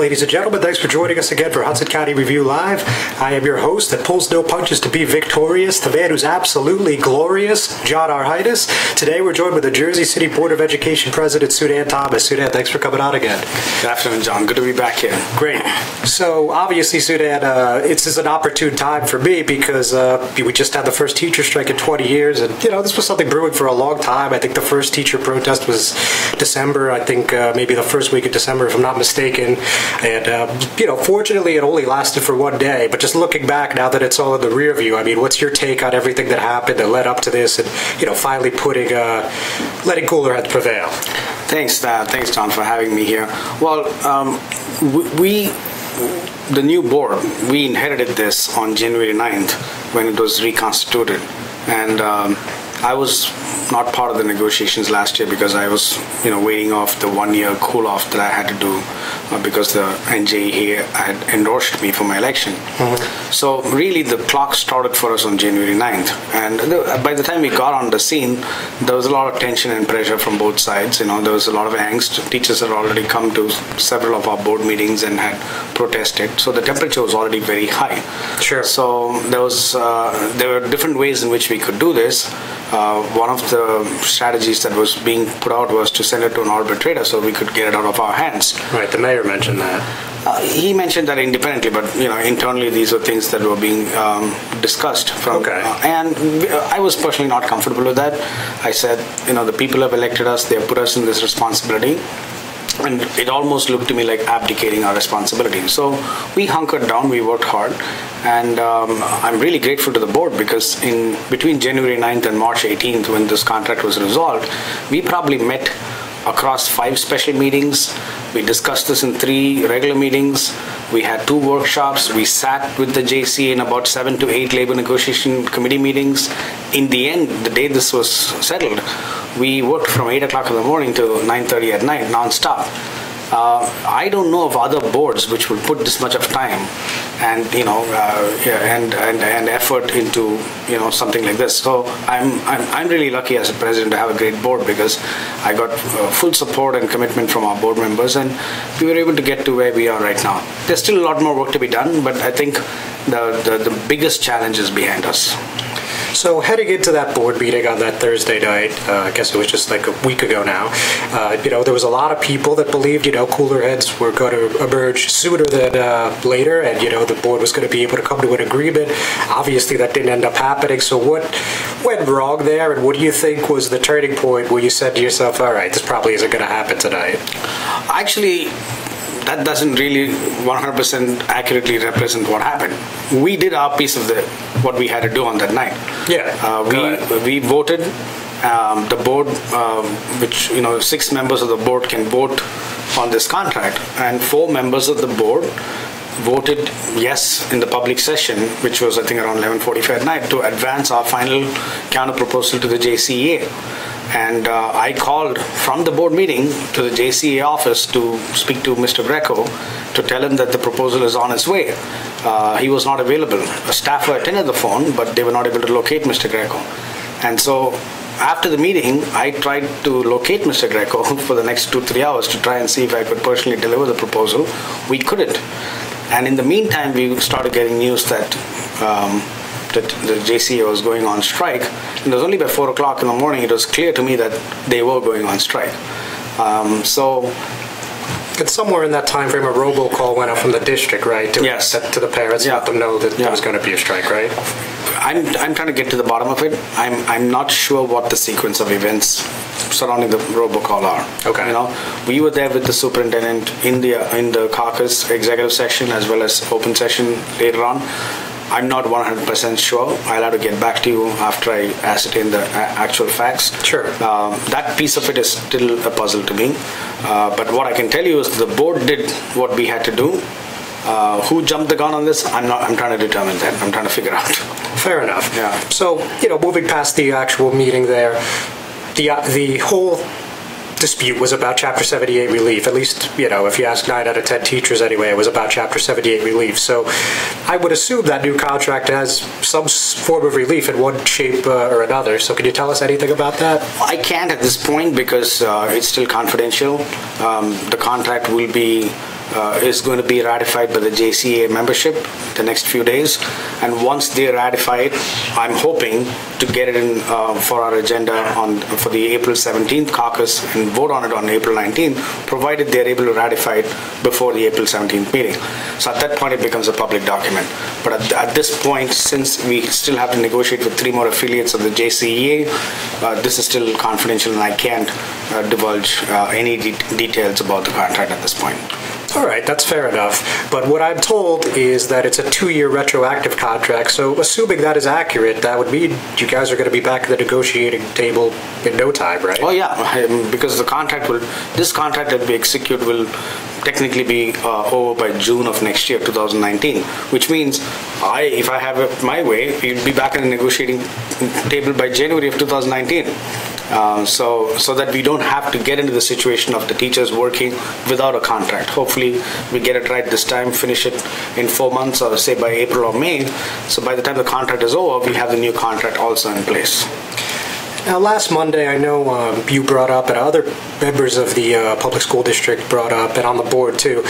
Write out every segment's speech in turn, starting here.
Ladies and gentlemen, thanks for joining us again for Hudson County Review Live. I am your host that pulls no punches to be victorious, the man who's absolutely glorious, John Arhitis. Today we're joined with the Jersey City Board of Education President, Sudhan Thomas. Sudhan, thanks for coming on again. Good afternoon, John. Good to be back here. Great. So obviously, Sudhan, it's an opportune time for me because we just had the first teacher strike in 20 years, and this was something brewing for a long time. I think the first teacher protest was December. I think maybe the first week of December, if I'm not mistaken. And fortunately, it only lasted for one day. But just looking back now that it's all in the rear view, I mean, what's your take on everything that happened that led up to this, and finally letting cooler heads prevail? Thanks, John, for having me here. Well, the new board, we inherited this on January 9th when it was reconstituted, and I was not part of the negotiations last year because I was, waiting off the 1 year cool off that I had to do because the NJEA had endorsed me for my election. Mm-hmm. So really the clock started for us on January 9th. And by the time we got on the scene, there was a lot of tension and pressure from both sides. There was a lot of angst. Teachers had already come to several of our board meetings and had protested. So the temperature was already very high. Sure. So there were different ways in which we could do this. One of the strategies that was being put out was to send it to an arbitrator so we could get it out of our hands. Right, the mayor mentioned that. He mentioned that independently, but internally these were things that were being discussed. And I was personally not comfortable with that. I said, the people have elected us, they have put us in this responsibility. And it almost looked to me like abdicating our responsibility. So we hunkered down, we worked hard, and I'm really grateful to the board because in between January 9th and March 18th, when this contract was resolved, we probably met across 5 special meetings. We discussed this in 3 regular meetings. We had 2 workshops. We sat with the JCA in about 7 to 8 labor negotiation committee meetings. In the end, the day this was settled, we worked from 8 o'clock in the morning to 9:30 at night, non-stop. I don't know of other boards which will put this much of time and and effort into something like this. So I'm really lucky as a president to have a great board because I got full support and commitment from our board members, and we were able to get to where we are right now. There's still a lot more work to be done, but I think the biggest challenge is behind us. So heading into that board meeting on that Thursday night, I guess it was just like a week ago now, there was a lot of people that believed, cooler heads were going to emerge sooner than later, and, the board was going to be able to come to an agreement. Obviously, that didn't end up happening. So what went wrong there, and what do you think was the turning point where you said to yourself, all right, this probably isn't going to happen tonight? Actually, that doesn't really 100% accurately represent what happened. We did our piece of what we had to do on that night. Yeah. We voted. The board, which 6 members of the board can vote on this contract, and 4 members of the board voted yes in the public session, which was I think around 11:45 at night, to advance our final counter proposal to the JCEA. And I called from the board meeting to the JCEA office to speak to Mr. Greco to tell him that the proposal is on its way. He was not available. A staffer attended the phone, but they were not able to locate Mr. Greco. And so after the meeting, I tried to locate Mr. Greco for the next 2-3 hours to try and see if I could personally deliver the proposal. We couldn't. And in the meantime, we started getting news that the JCA was going on strike. And it was only by 4 o'clock in the morning it was clear to me that they were going on strike. And somewhere in that time frame, a robocall went out from the district, right? Yes. To the parents, let them know that there was going to be a strike, right? I'm trying to get to the bottom of it. I'm not sure what the sequence of events surrounding the robocall are. Okay. We were there with the superintendent in the caucus executive session as well as open session later on. I'm not 100% sure. I'll have to get back to you after I ascertain the actual facts. Sure. That piece of it is still a puzzle to me. But what I can tell you is the board did what we had to do. Who jumped the gun on this? I'm trying to determine that. I'm trying to figure out. Fair enough. Yeah. So, moving past the actual meeting there, the whole dispute was about Chapter 78 relief. At least, if you ask 9 out of 10 teachers anyway, it was about Chapter 78 relief. So I would assume that new contract has some form of relief in one shape or another. So can you tell us anything about that? I can't at this point because it's still confidential. The contract will be is going to be ratified by the JCBOE membership the next few days. And once they ratify it, I'm hoping to get it in for our agenda for the April 17th caucus and vote on it on April 19th, provided they're able to ratify it before the April 17th meeting. So at that point, it becomes a public document. But at this point, since we still have to negotiate with 3 more affiliates of the JCBOE, this is still confidential and I can't divulge any details about the contract at this point. All right, that's fair enough. But what I'm told is that it's a 2-year retroactive contract. So assuming that is accurate, that would mean you guys are going to be back at the negotiating table in no time, right? Oh yeah, because this contract that we execute will technically be over by June of next year, 2019, which means if I have it my way, we'll be back at the negotiating table by January of 2019. So that we don't have to get into the situation of the teachers working without a contract. Hopefully we get it right this time, finish it in 4 months or say by April or May. So by the time the contract is over, we have the new contract also in place. Now, last Monday, I know you brought up, and other members of the public school district brought up, and on the board too,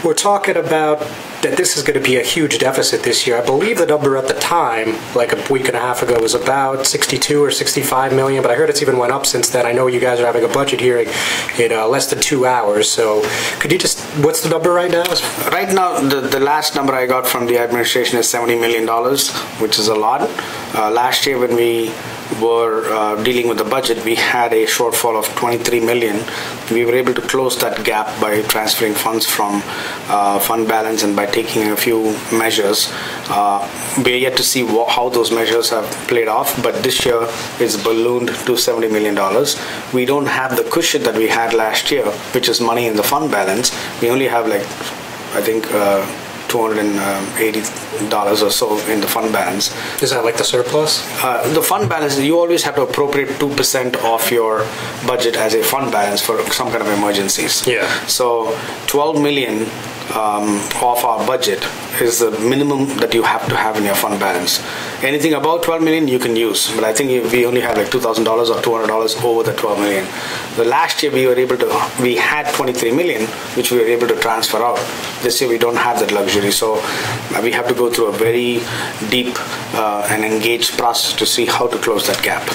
we're talking about that this is going to be a huge deficit this year. I believe the number at the time, like a week and a half ago, was about 62 or 65 million, but I heard it's even went up since then. I know you guys are having a budget hearing in less than 2 hours, so could you just, what's the number right now? Right now, the last number I got from the administration is $70 million, which is a lot. Last year when we were dealing with the budget, we had a shortfall of 23 million. We were able to close that gap by transferring funds from fund balance and by taking a few measures. We're yet to see how those measures have played off, but this year it's ballooned to $70 million. We don't have the cushion that we had last year, which is money in the fund balance. We only have I think $280 or so in the fund balance. Is that like the surplus? The fund balance, you always have to appropriate 2% of your budget as a fund balance for some kind of emergencies. Yeah. So 12 million of our budget is the minimum that you have to have in your fund balance. Anything above 12 million you can use, but I think we only have like $2,000 or $200 over the 12 million. The last year we had 23 million, which we were able to transfer out. This year we don't have that luxury, so we have to go through a very deep and engaged process to see how to close that gap.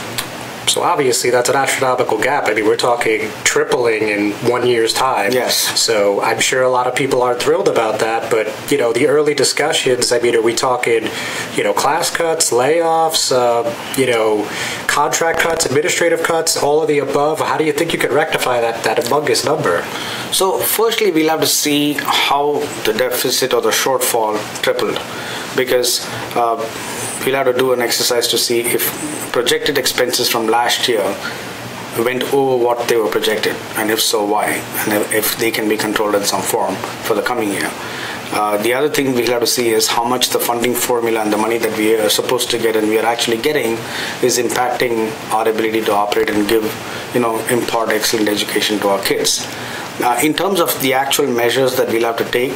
So obviously that's an astronomical gap. I mean, we're talking tripling in 1 year's time. Yes. So I'm sure a lot of people aren't thrilled about that, but, the early discussions, I mean, are we talking, class cuts, layoffs, contract cuts, administrative cuts, all of the above? How do you think you could rectify that humongous number? So firstly, we'll have to see how the deficit or the shortfall tripled, because we'll have to do an exercise to see if projected expenses from last year went over what they were projected, and if so, why, and if they can be controlled in some form for the coming year. The other thing we'll have to see is how much the funding formula and the money that we are supposed to get and we are actually getting is impacting our ability to operate and give, impart excellent education to our kids. In terms of the actual measures that we'll have to take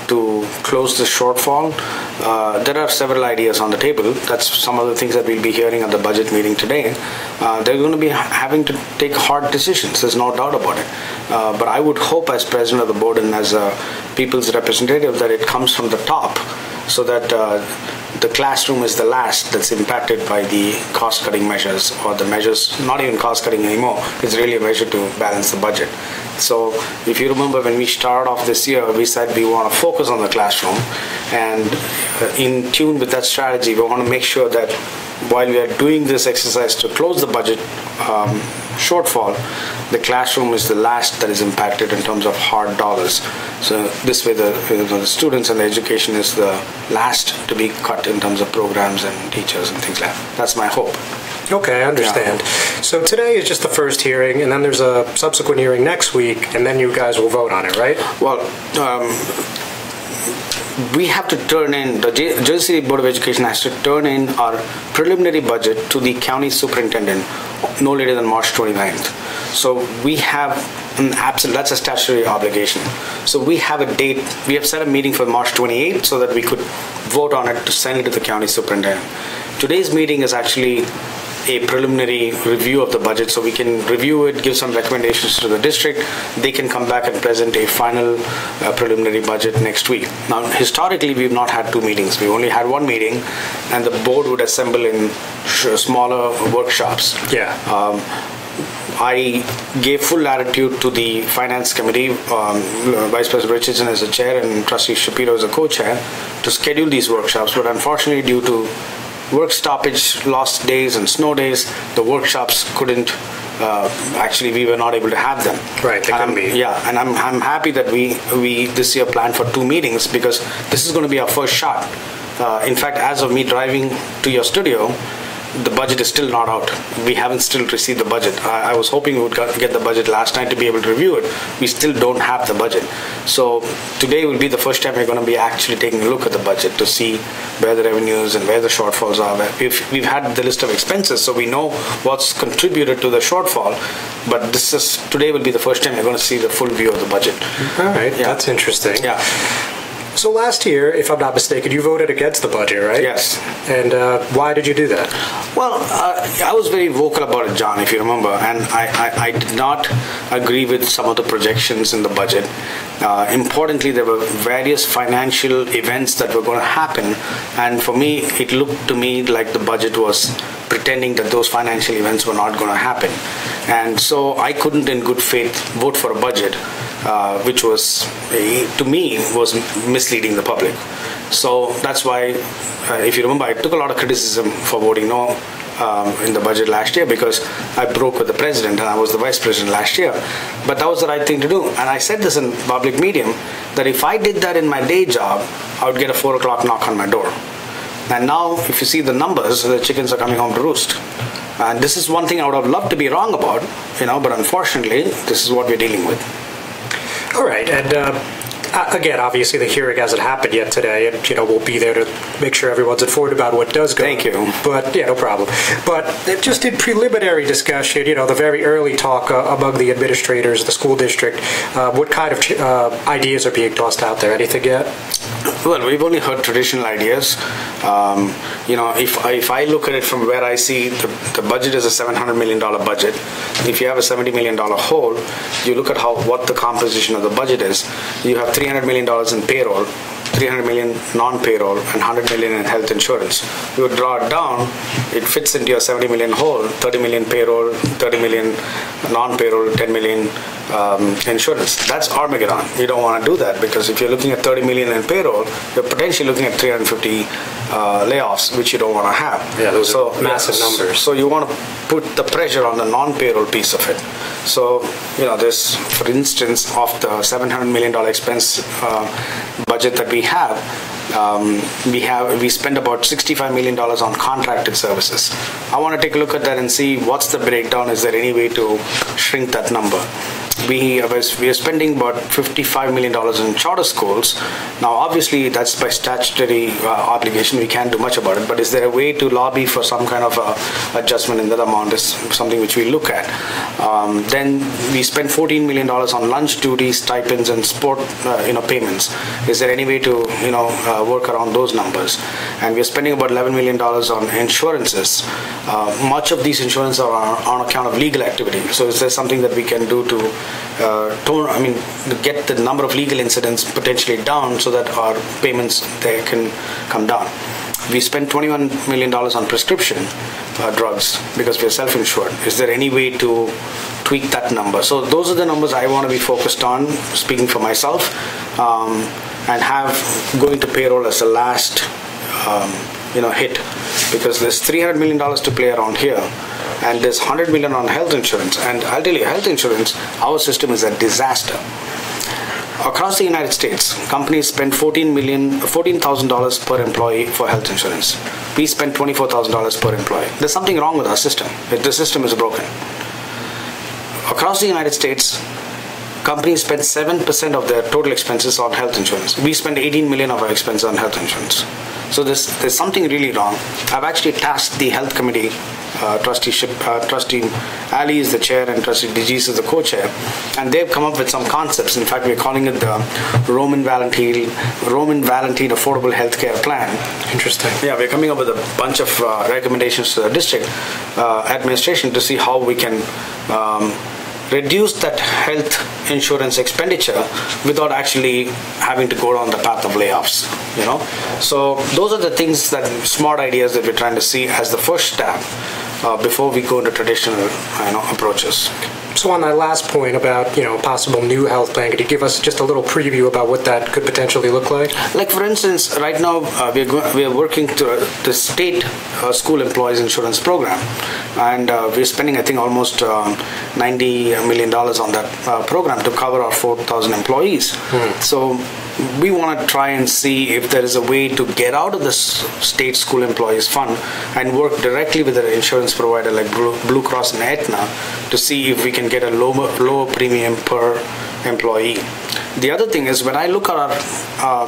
to close the shortfall, there are several ideas on the table. That's some of the things that we'll be hearing at the budget meeting today. They're going to be having to take hard decisions, there's no doubt about it. But I would hope as president of the board and as a people's representative that it comes from the top, so that the classroom is the last that's impacted by the cost-cutting measures, or the measures, not even cost-cutting anymore. It's really a measure to balance the budget. So if you remember when we started off this year, we said we want to focus on the classroom, and in tune with that strategy, we want to make sure that while we are doing this exercise to close the budget shortfall, the classroom is the last that is impacted in terms of hard dollars. So this way the students and the education is the last to be cut in terms of programs and teachers and things like that. That's my hope. Okay, I understand. Yeah. So today is just the first hearing, and then there's a subsequent hearing next week, and then you guys will vote on it, right? Well, we have to turn in, the JCBOE Board of Education has to turn in our preliminary budget to the county superintendent no later than March 29th. So we have that's a statutory obligation. So we have a date, we have set a meeting for March 28th so that we could vote on it to send it to the county superintendent. Today's meeting is actually a preliminary review of the budget, so we can review it, give some recommendations to the district. They can come back and present a final preliminary budget next week. Now, historically, we've not had 2 meetings. We only had 1 meeting, and the board would assemble in smaller workshops. Yeah. I gave full latitude to the finance committee, Vice President Richardson as the chair and Trustee Shapiro as a co-chair, to schedule these workshops. But unfortunately, due to work stoppage, lost days and snow days, the workshops couldn't, actually we were not able to have them. Right, they couldn't be. Yeah, and I'm happy that we this year planned for 2 meetings, because this is going to be our first shot. In fact, as of me driving to your studio, the budget is still not out. We haven't still received the budget. I was hoping we would get the budget last night to be able to review it. We still don't have the budget. So today will be the first time we're going to be actually taking a look at the budget to see where the revenues and where the shortfalls are. We've had the list of expenses, so we know what's contributed to the shortfall. But today will be the first time we're going to see the full view of the budget. All right, yeah. That's interesting. Yeah. So last year, if I'm not mistaken, you voted against the budget, right? Yes. And why did you do that? Well, I was very vocal about it, John, if you remember, and I did not agree with some of the projections in the budget. Importantly, there were various financial events that were going to happen, and for me, it looked to me like the budget was pretending that those financial events were not going to happen. And so I couldn't in good faith vote for a budget which was, to me, was misleading the public. So that's why, if you remember, I took a lot of criticism for voting no in the budget last year, because I broke with the president and I was the vice president last year. But that was the right thing to do. And I said this in public medium, that if I did that in my day job, I would get a 4 o'clock knock on my door. And now, if you see the numbers, the chickens are coming home to roost. And this is one thing I would have loved to be wrong about, but unfortunately, this is what we're dealing with. All right, and again, obviously the hearing hasn't happened yet today, and we'll be there to make sure everyone's informed about what does go. Thank you. But yeah, no problem. But just in preliminary discussion, the very early talk among the administrators, the school district, what kind of ideas are being tossed out there? Anything yet? Well, we've only heard traditional ideas. If I look at it from where I see the budget is a $700 million budget. If you have a $70 million hole, you look at what the composition of the budget is. You have $300 million in payroll, 300 million non-payroll, and 100 million in health insurance. You would draw it down, it fits into your 70 million hole, 30 million payroll, 30 million non-payroll, 10 million insurance. That's Armageddon. You don't want to do that, because if you're looking at 30 million in payroll, you're potentially looking at 350 layoffs, which you don't want to have. Yeah, those are massive numbers. So you want to put the pressure on the non-payroll piece of it. So, this, for instance, of the $700 million expense budget that we have, we spend about $65 million on contracted services. I want to take a look at that and see what's the breakdown. Is there any way to shrink that number? We are spending about $55 million in charter schools. Now, obviously, that's by statutory obligation. We can't do much about it. But is there a way to lobby for some kind of adjustment in that amount? Is something which we look at. Then we spend $14 million on lunch duties, stipends, and sport payments. Is there any way to work around those numbers? And we're spending about $11 million on insurances. Much of these insurances are on account of legal activity. So is there something that we can do to get the number of legal incidents potentially down, so that our payments there can come down? We spend $21 million on prescription drugs because we are self-insured. Is there any way to tweak that number? So those are the numbers I want to be focused on, speaking for myself, and have going to payroll as the last hit, because there's $300 million to play around here. And there's $100 million on health insurance. And I'll tell you, health insurance, our system is a disaster. Across the United States, companies spend $14,000 per employee for health insurance. We spend $24,000 per employee. There's something wrong with our system. The system is broken. Across the United States, companies spend 7% of their total expenses on health insurance. We spend $18 million of our expenses on health insurance. So there's something really wrong. I've actually tasked the health committee Trustee Ali is the chair and Trustee Digis is the co-chair, and they've come up with some concepts. In fact, we're calling it the Roman Valentine Affordable Healthcare Plan. Interesting. Yeah, we're coming up with a bunch of recommendations to the district administration to see how we can reduce that health insurance expenditure without actually having to go down the path of layoffs. So those are the things, that smart ideas that we're trying to see as the first step before we go into traditional approaches. So on that last point about possible new health plan, could you give us just a little preview about what that could potentially look like? Like, for instance, right now we are working to the state school employees insurance program, and we're spending, I think, almost $90 million on that program to cover our 4,000 employees. So we want to try and see if there is a way to get out of this state school employees fund and work directly with an insurance provider like Blue Cross and Aetna to see if we can get a lower premium per employee. The other thing is, when I look at our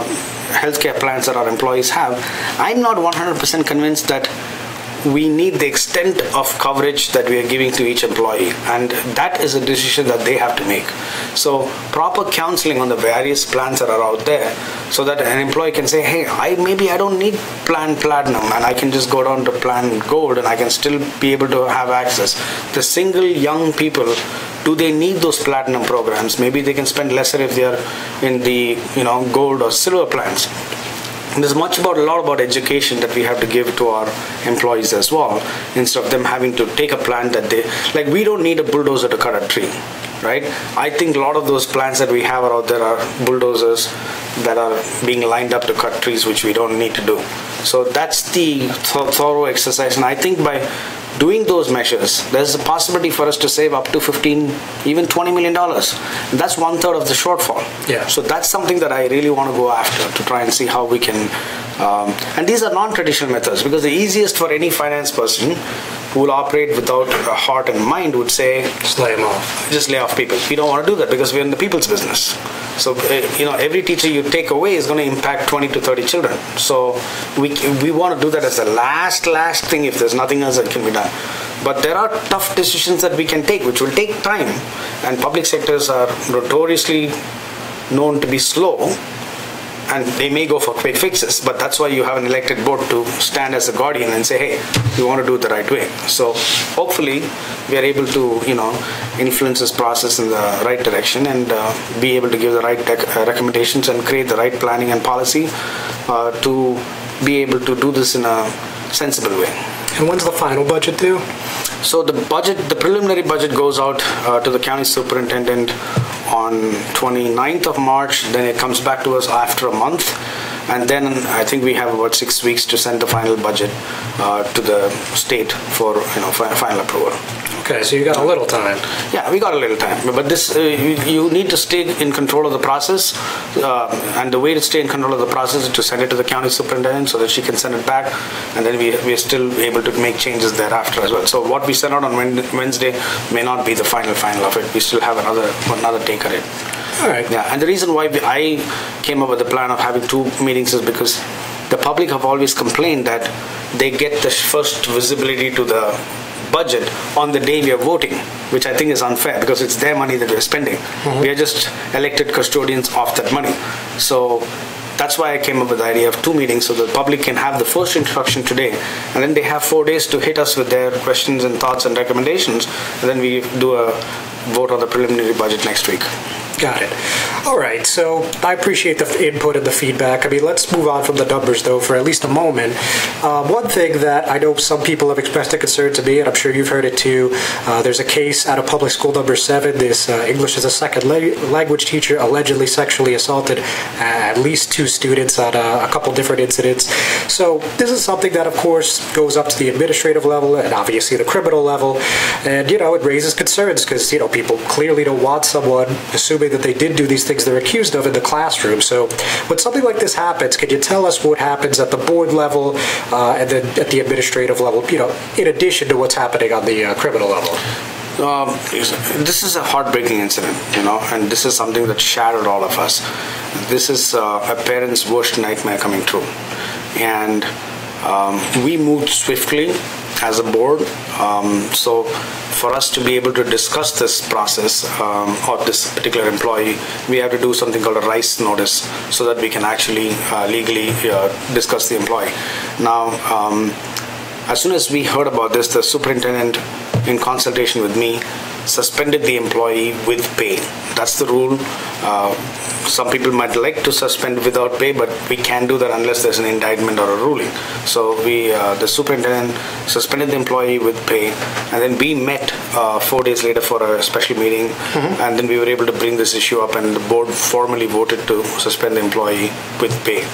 healthcare plans that our employees have, I'm not 100% convinced that we need the extent of coverage that we are giving to each employee, and that is a decision that they have to make. So proper counseling on the various plans that are out there, so that an employee can say, hey, maybe I don't need plan platinum and I can just go down to plan gold and I can still be able to have access. The single young people, do they need those platinum programs? Maybe they can spend lesser if they are in the gold or silver plans. There's a lot about education that we have to give to our employees as well, instead of them having to take a plan that we don't need a bulldozer to cut a tree, right? I think a lot of those plans that we have out there are bulldozers that are being lined up to cut trees, which we don't need to do. So that's the thorough exercise, and I think by doing those measures, there's a possibility for us to save up to $15, even $20 million. And that's 1/3 of the shortfall. Yeah. So that's something that I really want to go after, to try and see how we can. And these are non-traditional methods, because the easiest for any finance person who will operate without a heart and mind would say, just lay them off. Just lay off people. We don't want to do that because we're in the people's business. So every teacher you take away is going to impact 20 to 30 children. So we want to do that as the last thing if there's nothing else that can be done. But there are tough decisions that we can take, which will take time, and public sectors are notoriously known to be slow, and they may go for quick fixes, but that's why you have an elected board to stand as a guardian and say, hey, we want to do it the right way. So hopefully we are able to influence this process in the right direction and be able to give the right recommendations and create the right planning and policy to be able to do this in a sensible way. And when's the final budget due? So the preliminary budget goes out to the county superintendent on 29th of March. Then it comes back to us after a month, and then I think we have about 6 weeks to send the final budget to the state for final approval. Okay, so you got a little time. Yeah, we got a little time, but this you need to stay in control of the process, and the way to stay in control of the process is to send it to the county superintendent so that she can send it back, and then we are still able to make changes thereafter as well. So what we send out on Wednesday may not be the final of it. We still have another take at it. All right. Yeah, and the reason why I came up with the plan of having 2 meetings is because the public have always complained that they get the first visibility to the budget on the day we are voting, which I think is unfair because it's their money that we're spending. Mm-hmm. We are just elected custodians of that money. So that's why I came up with the idea of 2 meetings, so the public can have the first introduction today, and then they have 4 days to hit us with their questions and thoughts and recommendations, and then we do a vote on the preliminary budget next week. Got it. All right, so I appreciate the input and the feedback. I mean, let's move on from the numbers, though, for at least a moment. One thing that I know some people have expressed a concern to me, and I'm sure you've heard it too, there's a case out of public school number 7. This English as a second language teacher allegedly sexually assaulted at least 2 students on a couple different incidents. So this is something that, of course, goes up to the administrative level and obviously the criminal level. And, it raises concerns because, people clearly don't want someone assuming that they did do these things they're accused of in the classroom. So when something like this happens, can you tell us what happens at the board level and then at the administrative level, in addition to what's happening on the criminal level? This is a heartbreaking incident, and this is something that shattered all of us. This is a parent's worst nightmare coming true. And we moved swiftly as a board. So for us to be able to discuss this process of this particular employee, we have to do something called a rice notice so that we can actually legally discuss the employee. Now, as soon as we heard about this, the superintendent, in consultation with me, suspended the employee with pay. That's the rule. Some people might like to suspend without pay, but we can't do that unless there's an indictment or a ruling. So the superintendent suspended the employee with pay, and then we met 4 days later for a special meeting, and then we were able to bring this issue up, and the board formally voted to suspend the employee with pay.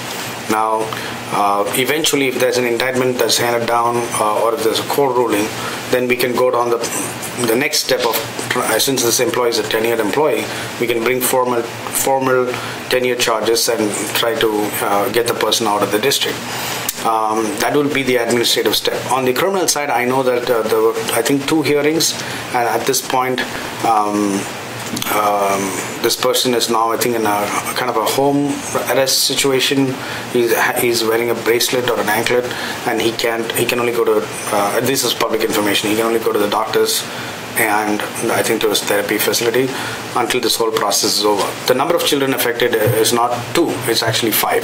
Now, eventually, if there's an indictment that's handed down, or if there's a court ruling, then we can go down the next step of, since this employee is a tenured employee, we can bring formal tenure charges and try to get the person out of the district. That will be the administrative step. On the criminal side, I know that there were, I think, 2 hearings, and at this point, this person is now, I think, in a kind of a home arrest situation. He's wearing a bracelet or an anklet, and he can only go to, this is public information, he can only go to the doctors and I think to his therapy facility until this whole process is over. The number of children affected is not 2, it's actually 5.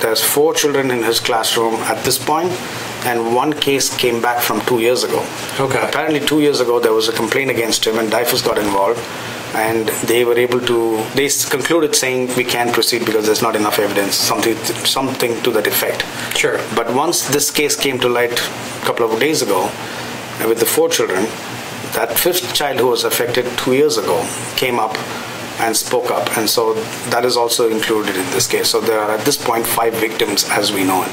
There's 4 children in his classroom at this point, and 1 case came back from 2 years ago. Okay. Apparently 2 years ago there was a complaint against him and DIFUS got involved, and they were able to, they concluded saying we can't proceed because there's not enough evidence, something to that effect. Sure. But once this case came to light a couple of days ago, with the 4 children, that 5th child who was affected 2 years ago came up and spoke up, and so that is also included in this case. So there are at this point 5 victims as we know it.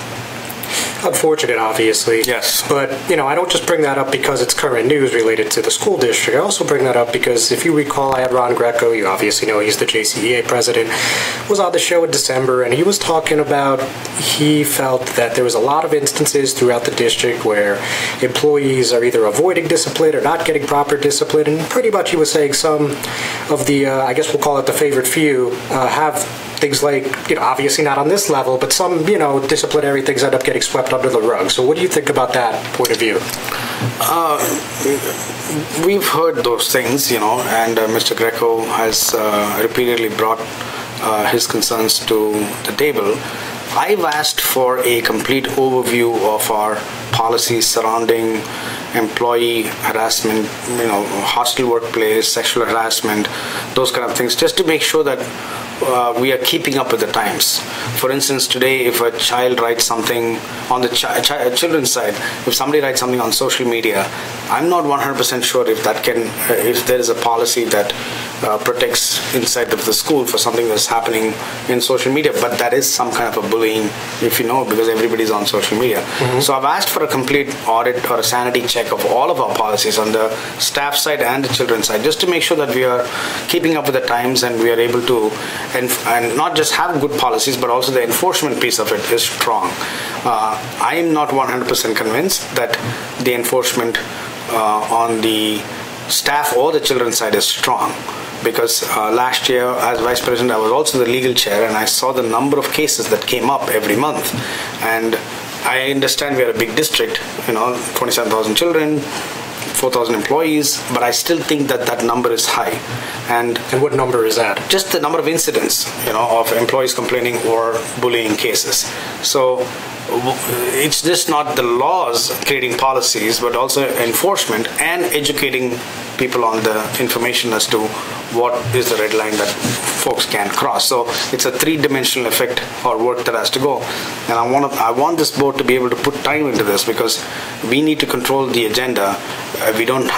Unfortunate, obviously. Yes. But, I don't just bring that up because it's current news related to the school district. I also bring that up because if you recall, I had Ron Greco, you obviously know he's the JCBOE president, was on the show in December, and he was talking about he felt that there was a lot of instances throughout the district where employees are either avoiding discipline or not getting proper discipline, and pretty much he was saying some of the, I guess we'll call it the favored few, have things like, obviously not on this level, but some, disciplinary things end up getting swept under the rug. So what do you think about that point of view? We've heard those things, and Mr. Greco has repeatedly brought his concerns to the table. I've asked for a complete overview of our policies surrounding employee harassment, hostile workplace, sexual harassment, those kind of things, just to make sure that we are keeping up with the times. For instance, today, if a child writes something on the children's side, if somebody writes something on social media, I'm not 100% sure if that if there is a policy that protects inside of the school for something that's happening in social media, but that is some kind of a bullying, if you know, because everybody's on social media. So I've asked for a complete audit or a sanity check of all of our policies on the staff side and the children's side, just to make sure that we are keeping up with the times and we are able to and not just have good policies, but also the enforcement piece of it is strong. I am not 100% convinced that the enforcement on the staff or the children's side is strong, because last year as vice president I was also the legal chair, and I saw the number of cases that came up every month. And I understand we are a big district, 27,000 children, 4,000 employees, but I still think that number is high. And what number is that? Just the number of incidents, of employees complaining or bullying cases. So it's just not the laws creating policies, but also enforcement and educating people on the information as to what is the red line that folks can't cross. So it's a 3-dimensional effect or work that has to go. And I want this board to be able to put time into this, because we need to control the agenda. We don't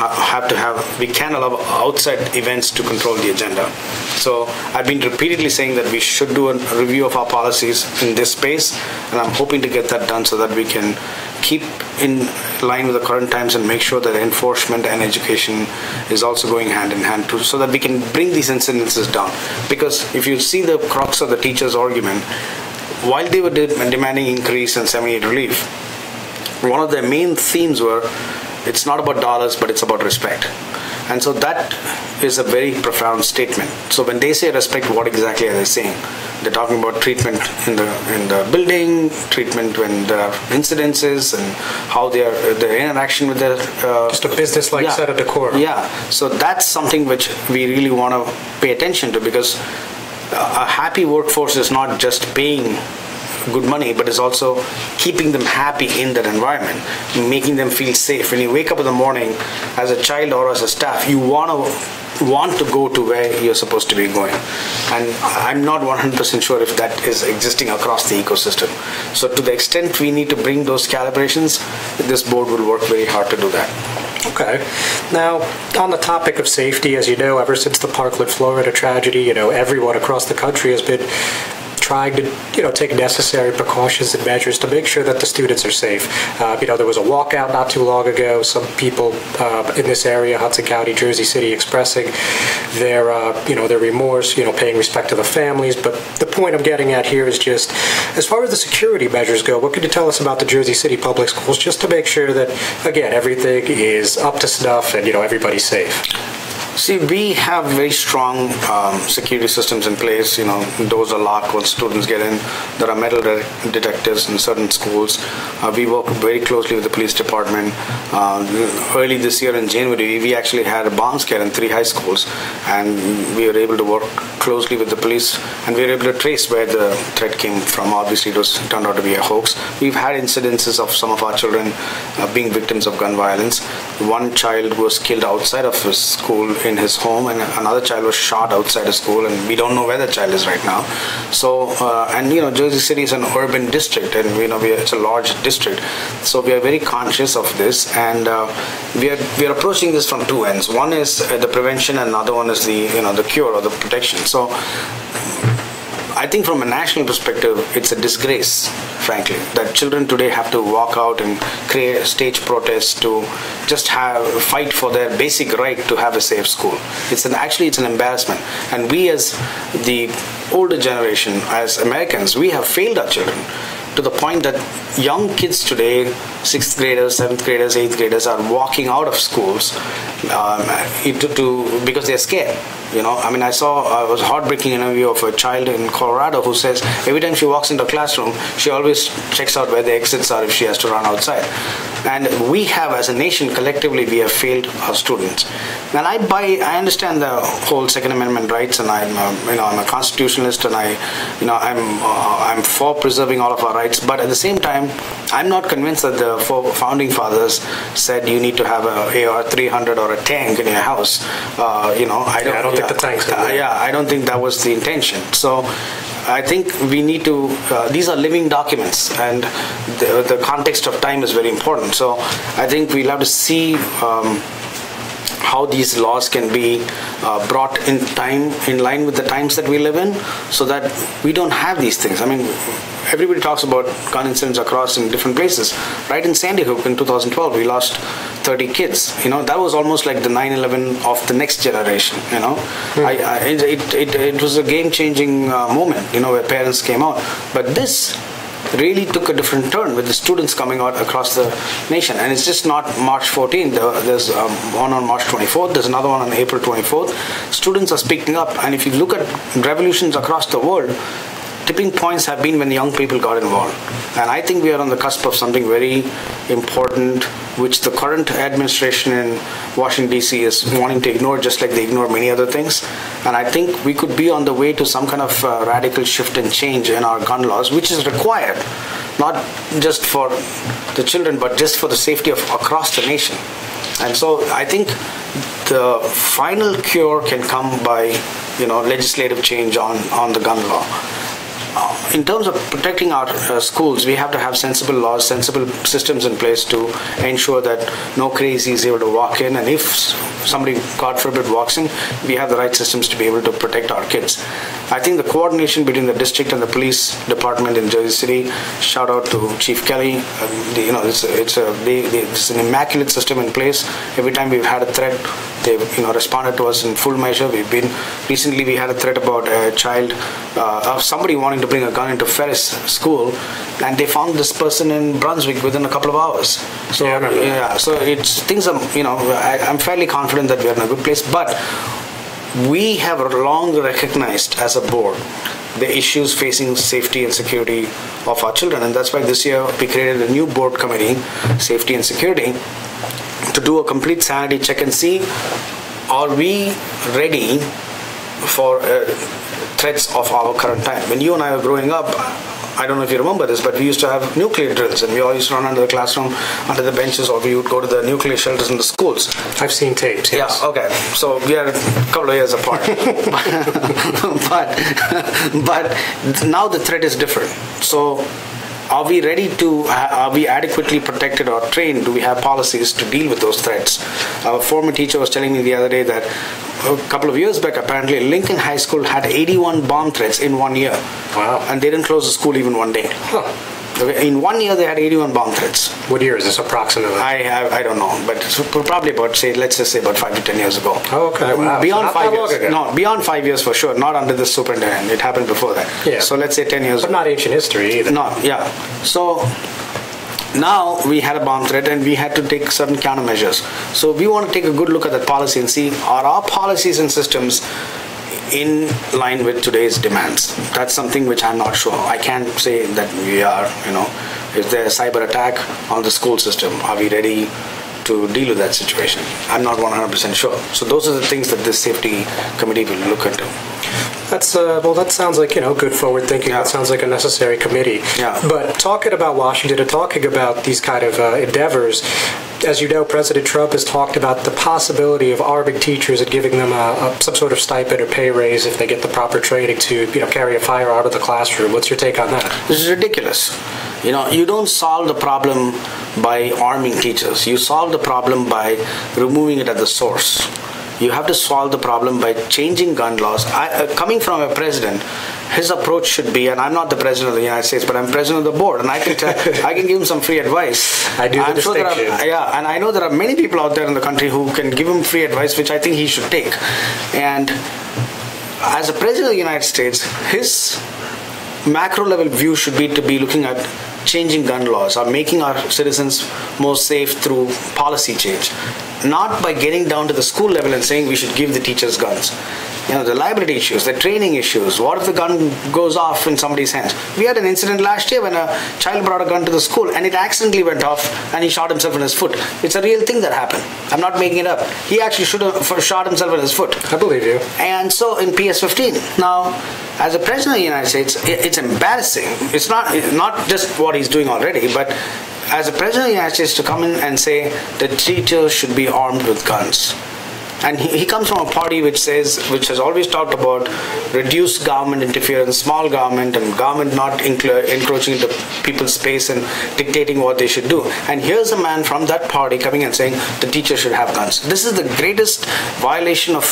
we can't allow outside events to control the agenda. So I've been repeatedly saying that we should do a review of our policies in this space, and I'm hoping to get that done so that we can keep in line with the current times and make sure that enforcement and education is also going hand in hand too, so that we can bring these incidences down. Because if you see the crux of the teachers' argument, while they were demanding increase and 78 relief, one of their main themes were, it's not about dollars, but it's about respect. And so that is a very profound statement. So when they say respect, what exactly are they saying? They're talking about treatment in the building, treatment when there are incidences, and how their interaction with their just a business-like set of decorum. Yeah, so that's something which we really want to pay attention to, because a happy workforce is not just paying good money, but is also keeping them happy in that environment, making them feel safe. When you wake up in the morning as a child or as a staff, you want to go to where you're supposed to be going. And I'm not 100% sure if that is existing across the ecosystem. So to the extent we need to bring those calibrations, this board will work very hard to do that. Okay. Now, on the topic of safety, as you know, ever since the Parkland, Florida tragedy, everyone across the country has been trying to, take necessary precautions and measures to make sure that the students are safe. There was a walkout not too long ago. Some people in this area, Hudson County, Jersey City, expressing their remorse, paying respect to the families. But the point I'm getting at here is just, as far as the security measures go, what could you tell us about the Jersey City Public Schools, just to make sure that, again, everything is up to snuff and, everybody's safe? See, we have very strong security systems in place. Doors are locked once students get in. There are metal detectors in certain schools. We work very closely with the police department. Early this year in January, we actually had a bomb scare in 3 high schools, and we were able to work closely with the police, and we were able to trace where the threat came from. Obviously, it turned out to be a hoax. We've had incidences of some of our children being victims of gun violence. One child was killed outside of his school in his home, and another child was shot outside of school, and we don't know where the child is right now. So, Jersey City is an urban district, and it's a large district. So we are very conscious of this, and we are approaching this from 2 ends. One is the prevention, and another one is the cure or the protection. So I think from a national perspective, it's a disgrace, frankly, that children today have to walk out and create a stage protest to just fight for their basic right to have a safe school. It's an embarrassment. And we, as the older generation, as Americans, we have failed our children to the point that young kids today, 6th graders, 7th graders, 8th graders, are walking out of schools because they're scared. I saw a heartbreaking interview of a child in Colorado who says every time she walks into a classroom, she always checks out where the exits are if she has to run outside. And we have, as a nation, collectively, we have failed our students. And I understand the whole Second Amendment rights, and I'm a constitutionalist, and I'm for preserving all of our rights. But at the same time, I'm not convinced that the founding fathers said you need to have a AR-300 or a tank in your house. I don't think the tanks. I don't think that was the intention. So I think we need to, these are living documents, and the context of time is very important. So I think we'll have to see how these laws can be brought in line with the times that we live in, so that we don't have these things. Everybody talks about gun incidents across in different places. Right in Sandy Hook in 2012, we lost 30 kids. That was almost like the 9/11 of the next generation. It was a game-changing moment. Where parents came out, but this really took a different turn with the students coming out across the nation. And it's just not March 14th. There's one on March 24th. There's another one on April 24th. Students are speaking up. And if you look at revolutions across the world, tipping points have been when young people got involved. And I think we are on the cusp of something very important, which the current administration in Washington, D.C. is wanting to ignore, just like they ignore many other things. And I think we could be on the way to some kind of radical shift and change in our gun laws, which is required, not just for the children, but just for the safety of across the nation. And so I think the final cure can come by, legislative change on the gun law. In terms of protecting our schools, we have to have sensible laws, sensible systems in place to ensure that no crazy is able to walk in. And if somebody, God forbid, walks in, we have the right systems to be able to protect our kids. I think the coordination between the district and the police department in Jersey City, shout out to Chief Kelly. It's an immaculate system in place. Every time we've had a threat, they've responded to us in full measure. Recently we had a threat about a child, of somebody wanting to bring a gun into Ferris School, and they found this person in Brunswick within a couple of hours. So so things are, I'm fairly confident that we are in a good place, but we have long recognized as a board the issues facing safety and security of our children. And that's why this year we created a new board committee, Safety and Security, to do a complete sanity check and see, are we ready for threats of our current time. When you and I were growing up, I don't know if you remember this, but we used to have nuclear drills, and we all used to run under the classroom, under the benches, or we would go to the nuclear shelters in the schools. I've seen tapes, yes. Yeah, okay. So we are a couple of years apart. but now the threat is different. So are we ready to, are we adequately protected or trained? Do we have policies to deal with those threats? Our former teacher was telling me the other day that a couple of years back, apparently Lincoln High School had 81 bomb threats in 1 year. Wow. And they didn't close the school even one day. Huh. In 1 year, they had 81 bomb threats. What year is this approximately? I don't know, but it's probably about, let's just say about 5 to 10 years ago. Oh, okay. Wow. Beyond 5 years. No, beyond 5 years for sure. Not under the superintendent. It happened before that. Yeah. So let's say 10 years. But not ancient history either. No, yeah. So now we had a bomb threat and we had to take certain countermeasures. So we want to take a good look at that policy and see, are our policies and systems in line with today's demands? That's something which I'm not sure. I can't say that we are, if there's a cyber attack on the school system, are we ready to deal with that situation? I'm not 100% sure. So those are the things that this safety committee will look into. That's well, that sounds like good forward thinking. Yeah. That sounds like a necessary committee. Yeah. But talking about Washington and talking about these kind of endeavors, as you know, President Trump has talked about the possibility of arming teachers and giving them some sort of stipend or pay raise if they get the proper training to carry a firearm in the classroom. What's your take on that? This is ridiculous. You don't solve the problem by arming teachers. You solve the problem by removing it at the source. You have to solve the problem by changing gun laws. Coming from a president, his approach should be, and I'm not the president of the United States, but I'm president of the board, and I can give him some free advice. I do the distinction. And I know there are many people out there in the country who can give him free advice, which I think he should take. And as a president of the United States, his macro level view should be to be looking at changing gun laws or making our citizens more safe through policy change, not by getting down to the school level and saying we should give the teachers guns. The liability issues, the training issues. What if the gun goes off in somebody's hands? We had an incident last year when a child brought a gun to the school and it accidentally went off and he shot himself in his foot. It's a real thing that happened. I'm not making it up. He actually should have shot himself in his foot. I believe you. And so in PS-15. Now, as a president of the United States, it's embarrassing. It's not just what he's doing already, but as a president of the United States to come in and say that teachers should be armed with guns. And he comes from a party which has always talked about reduced government interference, small government, and government not encroaching into people's space and dictating what they should do. And here's a man from that party coming and saying the teacher should have guns. This is the greatest violation of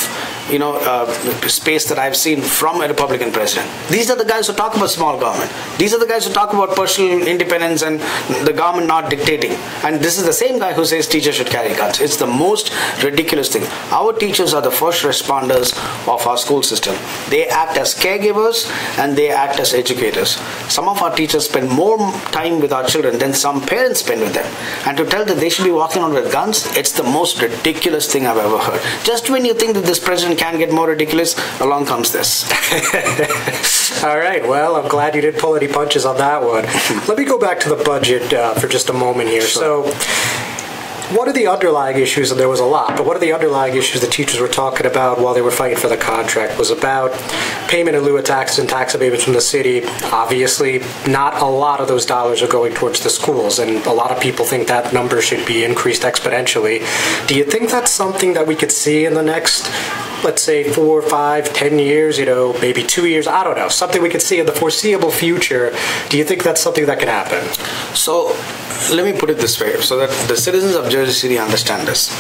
space that I've seen from a Republican president. These are the guys who talk about small government. These are the guys who talk about personal independence and the government not dictating. And this is the same guy who says teachers should carry guns. It's the most ridiculous thing. Our teachers are the first responders of our school system. They act as caregivers and they act as educators. Some of our teachers spend more time with our children than some parents spend with them. And to tell that they should be walking around with guns, it's the most ridiculous thing I've ever heard. Just when you think that this president can get more ridiculous, along comes this. All right, well, I'm glad you didn't pull any punches on that one. Let me go back to the budget for just a moment here. Sure. So, what are the underlying issues, and there was a lot, but what are the underlying issues the teachers were talking about while they were fighting for the contract? Was about payment in lieu of taxes and tax abatements from the city. Obviously, not a lot of those dollars are going towards the schools, and a lot of people think that number should be increased exponentially. Do you think that's something that we could see in the next, let's say, 4, 5, 10 years, maybe 2 years, I don't know, something we could see in the foreseeable future? Do you think that's something that can happen? So, let me put it this way, so that the citizens of Jersey City understand this.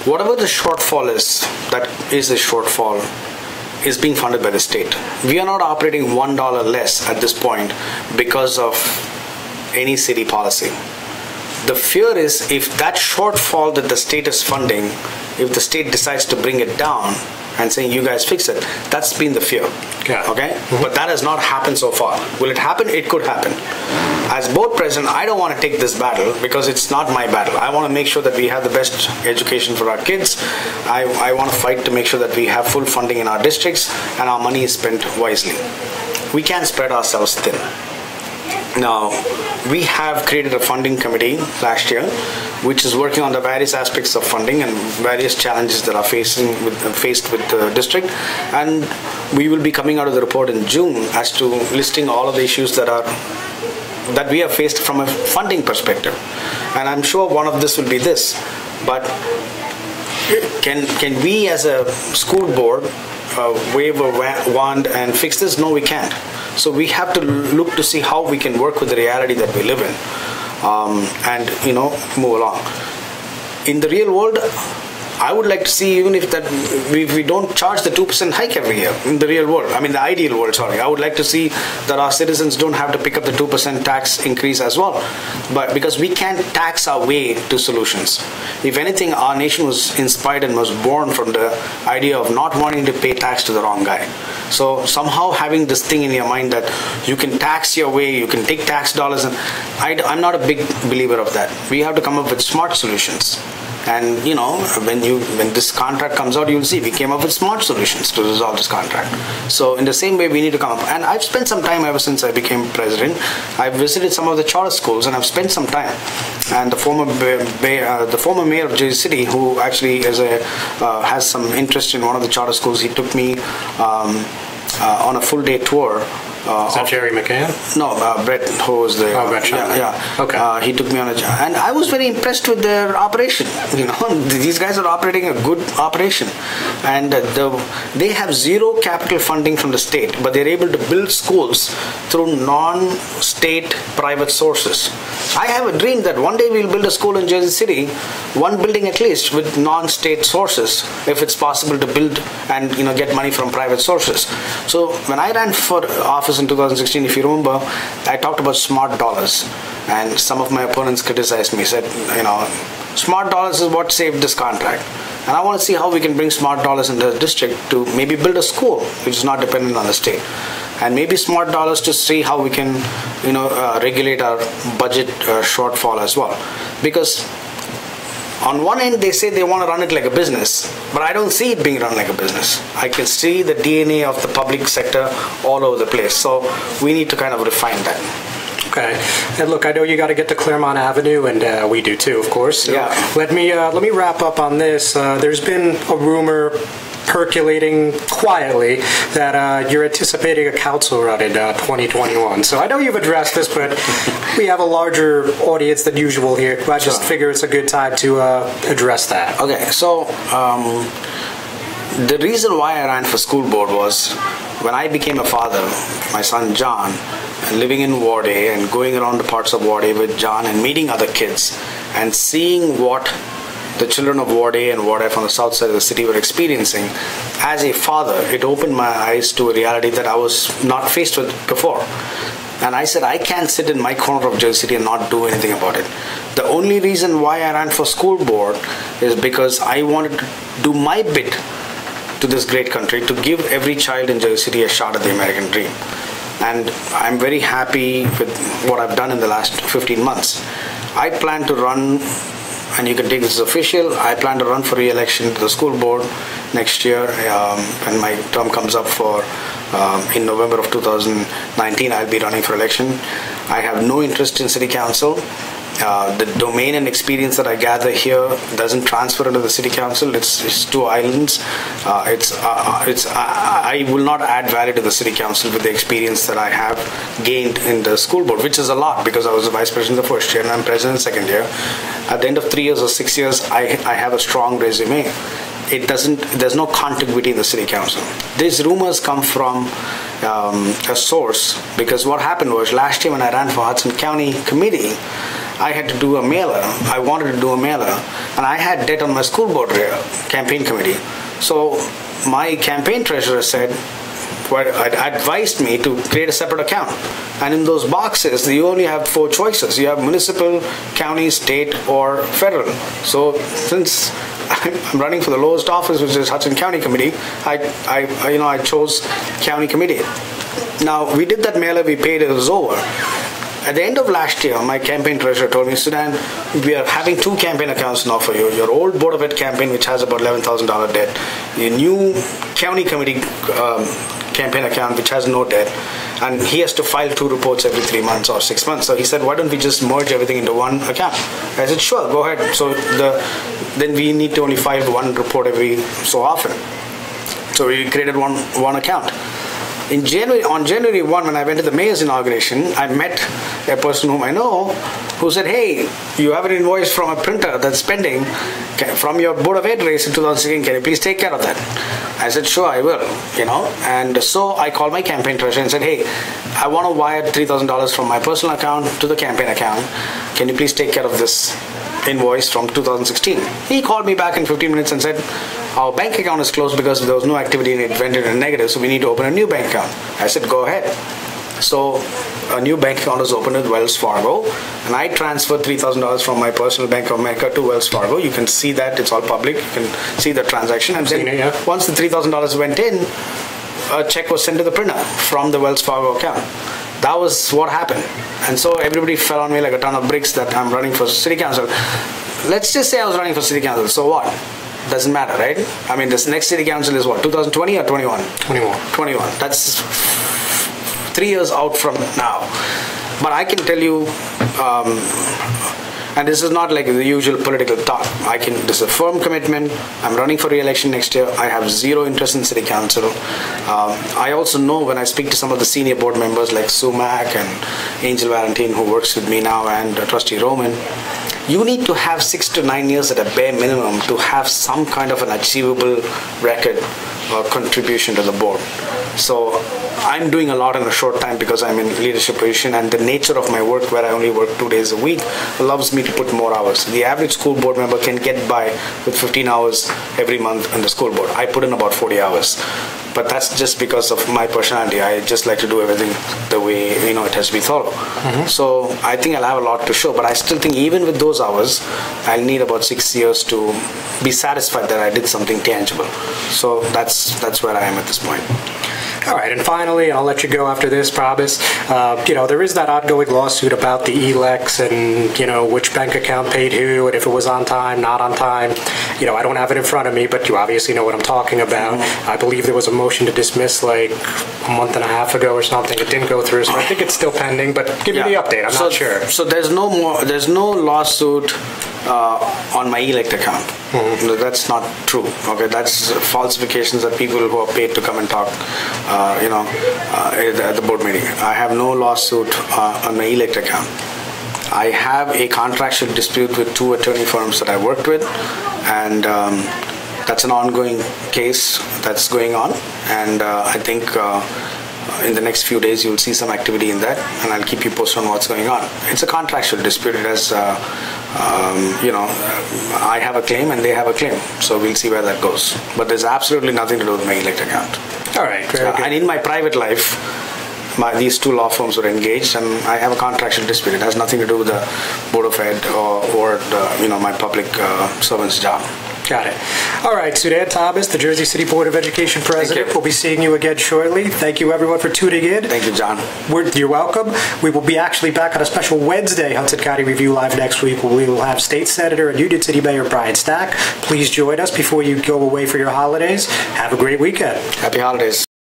Whatever the shortfall is, that is the shortfall, is being funded by the state. We are not operating $1 less at this point because of any city policy. The fear is if that shortfall that the state is funding, if the state decides to bring it down and saying you guys fix it, that's been the fear. Yeah. Okay? Mm-hmm. But that has not happened so far. Will it happen? It could happen. as board president, I don't want to take this battle because it's not my battle. I want to make sure that we have the best education for our kids. I want to fight to make sure that we have full funding in our districts and our money is spent wisely. We can't spread ourselves thin. Now, we have created a funding committee last year, which is working on the various aspects of funding and various challenges that are faced with the district. And we will be coming out of the report in June as to listing all of the issues that we have faced from a funding perspective. And I'm sure one of this will be this. But can we as a school board wave a wand and fix this? No, we can't. So we have to look to see how we can work with the reality that we live in, and move along. In the real world, I would like to see, even if we don't charge the 2% hike every year in the real world. I mean, the ideal world, sorry. I would like to see that our citizens don't have to pick up the 2% tax increase as well. But because we can't tax our way to solutions. If anything, our nation was inspired and was born from the idea of not wanting to pay tax to the wrong guy. So somehow having this thing in your mind that you can tax your way, you can take tax dollars, and I'm not a big believer of that. We have to come up with smart solutions. And when this contract comes out, you'll see we came up with smart solutions to resolve this contract. So in the same way, we need to come up. And I've spent some time ever since I became president. I've visited some of the charter schools, and I've spent some time. And the former mayor of Jersey City, who actually has some interest in one of the charter schools, he took me on a full day tour. Is that Jerry McCann? No, Brett, who was the... Brett Shannon. Yeah. Okay. He took me on and I was very impressed with their operation. These guys are operating a good operation. And they have zero capital funding from the state, but they're able to build schools through non-state private sources. I have a dream that one day we'll build a school in Jersey City, one building at least, with non-state sources, if it's possible to build and get money from private sources. So when I ran for office in 2016, if you remember, I talked about smart dollars, and some of my opponents criticized me, said, smart dollars is what saved this contract. And I want to see how we can bring smart dollars in the district to maybe build a school which is not dependent on the state. And maybe smart dollars to see how we can, regulate our budget shortfall as well. Because on one end, they say they want to run it like a business, but I don't see it being run like a business. I can see the DNA of the public sector all over the place. So we need to kind of refine that. Okay. And look, I know you got to get to Claremont Avenue, and we do too, of course. So yeah. Let me wrap up on this. There's been a rumor percolating quietly that you're anticipating a council run in 2021. So I know you've addressed this, but we have a larger audience than usual here. I just figure it's a good time to address that. Okay, so the reason why I ran for school board was when I became a father, my son John, living in Ward A and going around the parts of Ward A with John and meeting other kids and seeing what the children of Ward A and Ward F on the south side of the city were experiencing. As a father, it opened my eyes to a reality that I was not faced with before. And I said, I can't sit in my corner of Jersey City and not do anything about it. The only reason why I ran for school board is because I wanted to do my bit to this great country to give every child in Jersey City a shot at the American dream. And I'm very happy with what I've done in the last 15 months. I plan to run, and you can take this as official, I plan to run for re-election to the school board next year when my term comes up in November of 2019. I'll be running for election. I have no interest in city council. The domain and experience that I gather here doesn't transfer into the city council. It's two islands. I will not add value to the city council with the experience that I have gained in the school board, which is a lot because I was the vice president the first year and I'm president the second year. At the end of 3 years or 6 years, I have a strong resume. There's no contiguity in the city council. These rumors come from a source, because what happened was last year when I ran for Hudson County Committee, I had to do a mailer. I wanted to do a mailer, and I had debt on my school board campaign committee. So my campaign treasurer advised me to create a separate account. And in those boxes, you only have 4 choices. You have municipal, county, state, or federal. So since I'm running for the lowest office, which is Hudson County Committee, I chose County Committee. Now, we did that mailer, we paid, it was over. At the end of last year, my campaign treasurer told me, Sudhan, we are having 2 campaign accounts now for you. Your old Board of Ed campaign, which has about $11,000 debt. Your new county committee campaign account, which has no debt. And he has to file 2 reports every 3 months or 6 months. So he said, why don't we just merge everything into one account? I said, sure, go ahead. So then we need to only file 1 report every so often. So we created one account. On January 1, when I went to the mayor's inauguration, I met a person whom I know who said, hey, you have an invoice from a printer that's pending from your Board of Ed race in 2016. Can you please take care of that? I said, sure, I will, And so I called my campaign treasurer and said, hey, I want to wire $3,000 from my personal account to the campaign account. Can you please take care of this invoice from 2016? He called me back in 15 minutes and said, our bank account is closed because there was no activity and it went in a negative, so we need to open a new bank account. I said, go ahead. So a new bank account was opened with Wells Fargo, and I transferred $3,000 from my personal Bank of America to Wells Fargo. You can see that, it's all public. You can see the transaction. And then once the $3,000 went in, a check was sent to the printer from the Wells Fargo account. That was what happened. And so everybody fell on me like a ton of bricks that I'm running for city council. Let's just say I was running for city council. So what? Doesn't matter, right? I mean, this next city council is what, 2020 or 21? 21. That's 3 years out from now. But I can tell you, and this is not like the usual political talk. This is a firm commitment. I'm running for re-election next year. I have zero interest in city council. I also know when I speak to some of the senior board members like Sue Mack and Angel Valentine, who works with me now, and Trustee Roman, you need to have 6 to 9 years at a bare minimum to have some kind of an achievable record or contribution to the board. So I'm doing a lot in a short time because I'm in leadership position, and the nature of my work, where I only work 2 days a week, allows me to put more hours. The average school board member can get by with 15 hours every month in the school board. I put in about 40 hours. But that's just because of my personality. I just like to do everything the way it has to be thorough. So I think I'll have a lot to show, but I still think even with those hours, I'll need about 6 years to be satisfied that I did something tangible. So that's where I am at this point. All right, and finally, and I'll let you go after this, promise. There is that ongoing lawsuit about the ELECs and, which bank account paid who and if it was on time, not on time. I don't have it in front of me, but you obviously know what I'm talking about. I believe there was a motion to dismiss like a month and a half ago or something. It didn't go through, so I think it's still pending, but give me the update. I'm not sure. So there's no lawsuit on my ELECT account. No, that's not true. Okay, that's falsifications that people who are paid to come and talk, at the board meeting. I have no lawsuit on my ELECT account. I have a contractual dispute with 2 attorney firms that I worked with, and that's an ongoing case that's going on. And I think in the next few days you'll see some activity in that, and I'll keep you posted on what's going on. It's a contractual dispute. It has, I have a claim and they have a claim, so we'll see where that goes. But there's absolutely nothing to do with my ELECT account. All right. Very good. And in my private life, these 2 law firms were engaged, and I have a contractual dispute. It has nothing to do with the Board of Ed or my public servant's job. Got it. All right, Sudhan Thomas, the Jersey City Board of Education President. We'll be seeing you again shortly. Thank you, everyone, for tuning in. Thank you, John. You're welcome. We will be actually back on a special Wednesday Hudson County Review Live next week, where we will have State Senator and Union City Mayor Brian Stack. Please join us before you go away for your holidays. Have a great weekend. Happy holidays.